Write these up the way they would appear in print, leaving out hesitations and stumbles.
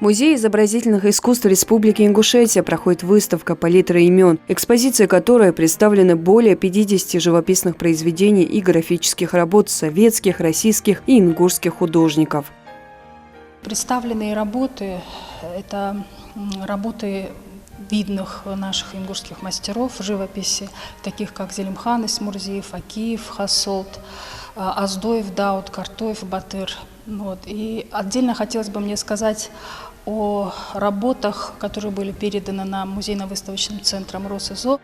В Музее изобразительных искусств Республики Ингушетия проходит выставка «Палитра имен», экспозиция которой представлены более 50 живописных произведений и графических работ советских, российских и ингушских художников. Представленные работы – это работы видных наших ингушских мастеров живописи, таких как Зелимхан Исмурзиев, Акиев, Хасолт, Аздоев, Дауд, Картоев, Батыр. И отдельно хотелось бы мне сказать о работах, которые были переданы нам музейно-выставочным центром РосИЗО.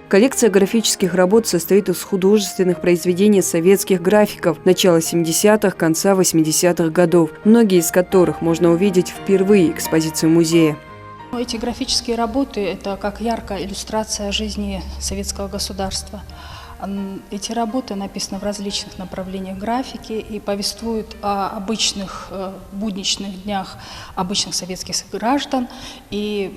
Коллекция графических работ состоит из художественных произведений советских графиков начала 70-х, конца 80-х годов, многие из которых можно увидеть впервые в экспозиции музея. Эти графические работы – это как яркая иллюстрация жизни советского государства. Эти работы написаны в различных направлениях графики и повествуют о обычных будничных днях обычных советских граждан и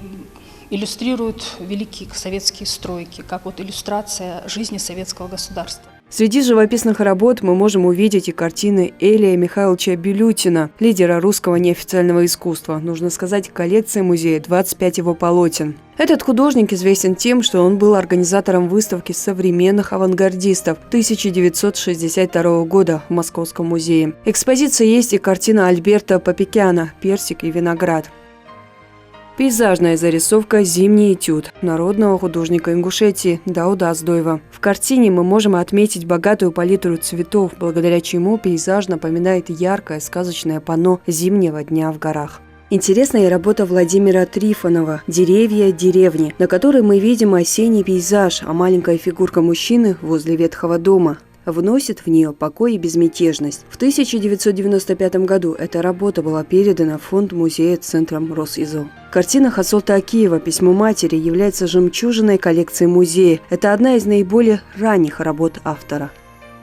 иллюстрируют великие советские стройки, как иллюстрация жизни советского государства. Среди живописных работ мы можем увидеть и картины Элия Михайловича Билютина, лидера русского неофициального искусства. Нужно сказать, коллекция музея 25 его полотен. Этот художник известен тем, что он был организатором выставки современных авангардистов 1962 года в Московском музее. В экспозиции есть и картина Альберта Попекяна «Персик и виноград». Пейзажная зарисовка «Зимний этюд» народного художника Ингушетии Дауда Аздоева. В картине мы можем отметить богатую палитру цветов, благодаря чему пейзаж напоминает яркое сказочное панно зимнего дня в горах. Интересная и работа Владимира Трифонова «Деревья деревни», на которой мы видим осенний пейзаж, а маленькая фигурка мужчины возле ветхого дома вносит в нее покой и безмятежность. В 1995 году эта работа была передана в фонд музея центром РосИЗО. Картина Хасолта Акиева «Письмо матери» является жемчужиной коллекции музея. Это одна из наиболее ранних работ автора.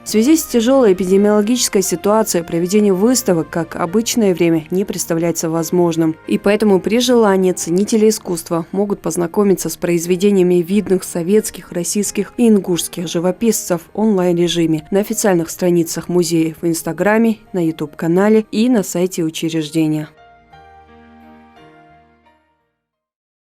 В связи с тяжелой эпидемиологической ситуацией проведение выставок, как обычное время, не представляется возможным. И поэтому при желании ценители искусства могут познакомиться с произведениями видных советских, российских и ингушских живописцев в онлайн-режиме на официальных страницах музея в Инстаграме, на YouTube-канале и на сайте учреждения.